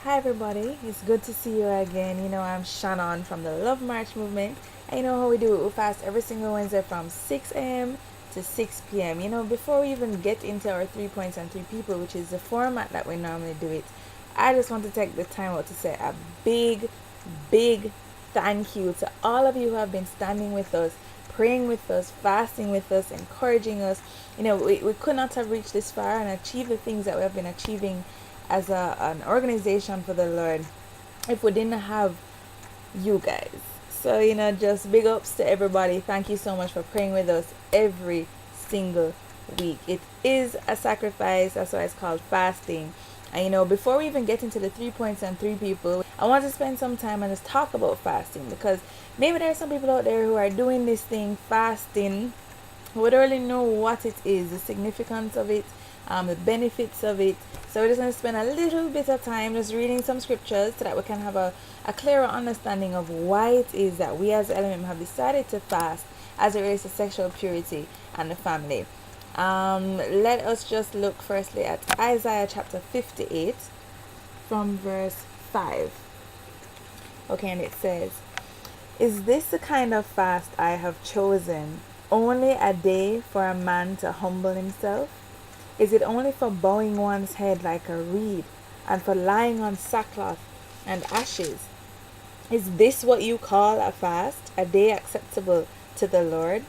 Hi everybody, it's good to see you again. I'm Shannon from the Love March movement. And you know how we do it, we fast every single Wednesday from 6 a.m. to 6 p.m. Before we even get into our 3 points and 3 people, which is the format that we normally do it, I just want to take the time out to say a big, big thank you to all of you who have been standing with us, praying with us, fasting with us, encouraging us. We could not have reached this far and achieved the things that we have been achieving as an organization for the Lord if we didn't have you guys. So, just big ups to everybody. Thank you so much for praying with us every single week. It is a sacrifice, that's why it's called fasting. And before we even get into the 3 points and 3 people, I want to spend some time and just talk about fasting, because maybe there are some people out there who are doing this thing, fasting, who would really know what it is, the significance of it, the benefits of it. So we're just going to spend a little bit of time just reading some scriptures so that we can have a clearer understanding of why it is that we as LMM have decided to fast as it relates to sexual purity and the family. Let us just look firstly at Isaiah chapter 58 from verse 5. Okay, and it says, "Is this the kind of fast I have chosen? Only a day for a man to humble himself? Is it only for bowing one's head like a reed, and for lying on sackcloth and ashes? Is this what you call a fast, a day acceptable to the Lord?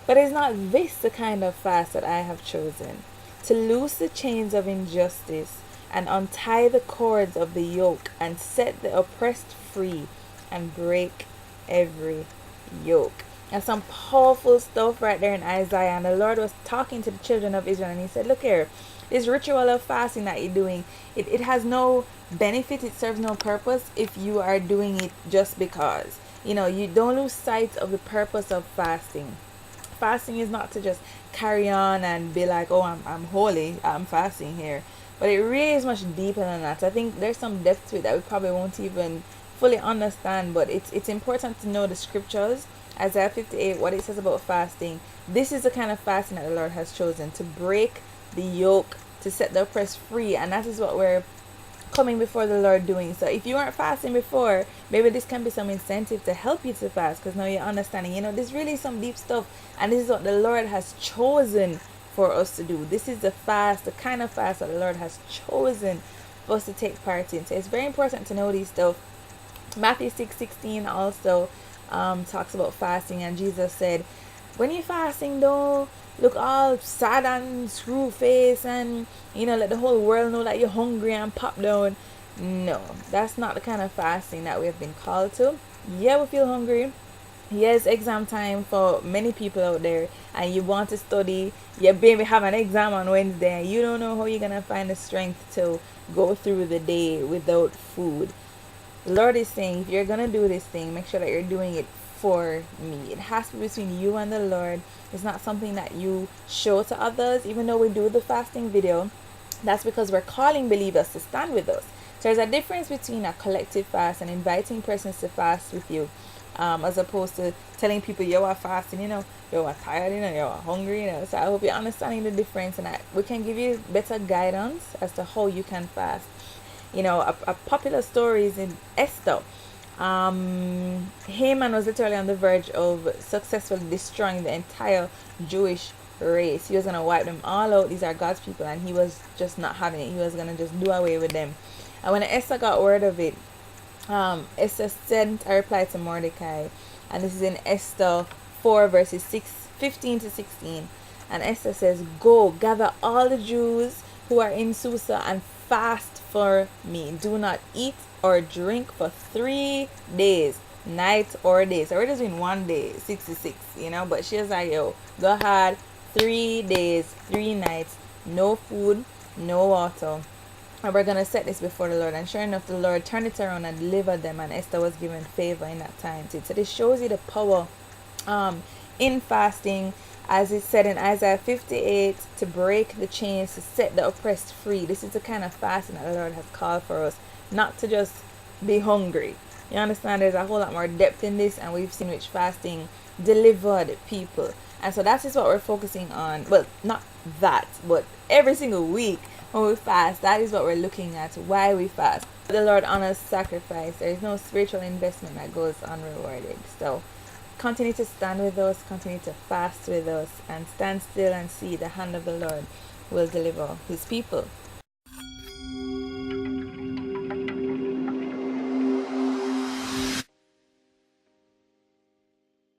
But is not this the kind of fast that I have chosen? To loose the chains of injustice, and untie the cords of the yoke, and set the oppressed free, and break every yoke." And some powerful stuff right there in Isaiah. And the Lord was talking to the children of Israel, and he said, look here, this ritual of fasting that you're doing, it has no benefit, it serves no purpose if you are doing it just because. You don't lose sight of the purpose of fasting. Fasting is not to just carry on and be like, oh, I'm holy, I'm fasting here. But it really is much deeper than that. I think there's some depth to it that we probably won't even fully understand, but it's important to know the scriptures. Isaiah 58, what it says about fasting. This is the kind of fasting that the Lord has chosen, to break the yoke, to set the oppressed free. And that is what we're coming before the Lord doing. So if you weren't fasting before, maybe this can be some incentive to help you to fast, because now you're understanding, this really is some deep stuff. And this is what the Lord has chosen for us to do. This is the fast, the kind of fast that the Lord has chosen for us to take part in. So it's very important to know these stuff. Matthew 6:16 also talks about fasting, and Jesus said, when you're fasting, don't look all sad and screw face and let the whole world know that you're hungry and pop down. No, that's not the kind of fasting that we have been called to. Yeah, we feel hungry. Yes, exam time for many people out there, and you want to study. Your baby have an exam on Wednesday, and you don't know how you're gonna find the strength to go through the day without food. The Lord is saying, if you're going to do this thing, make sure that you're doing it for me. It has to be between you and the Lord. It's not something that you show to others. Even though we do the fasting video, that's because we're calling believers to stand with us. So there's a difference between a collective fast and inviting persons to fast with you, as opposed to telling people you are fasting, you are tired, you are hungry, So I hope you're understanding the difference, and we can give you better guidance as to how you can fast. A popular story is in Esther. Haman was literally on the verge of successfully destroying the entire Jewish race. He was going to wipe them all out. These are God's people, and he was just not having it. He was going to just do away with them. And when Esther got word of it, Esther sent a reply to Mordecai, and this is in Esther 4 verses 15 to 16. And Esther says, "Go, gather all the Jews who are in Susa and fast for me. Do not eat or drink for 3 days, night or day." So we're just doing 1 day, 66, But she was like, yo, go ahead, 3 days, 3 nights, no food, no water. And we're going to set this before the Lord. And sure enough, the Lord turned it around and delivered them. And Esther was given favor in that time too. So this shows you the power in fasting, as it said in Isaiah 58, to break the chains, to set the oppressed free. This is the kind of fasting that the Lord has called for us, not to just be hungry. You understand? There's a whole lot more depth in this, and we've seen which fasting delivered people. And so that is what we're focusing on. Well, not that, but every single week when we fast, that is what we're looking at, why we fast. The Lord honors sacrifice. There is no spiritual investment that goes unrewarded. So continue to stand with us, continue to fast with us, and stand still and see the hand of the Lord will deliver his people.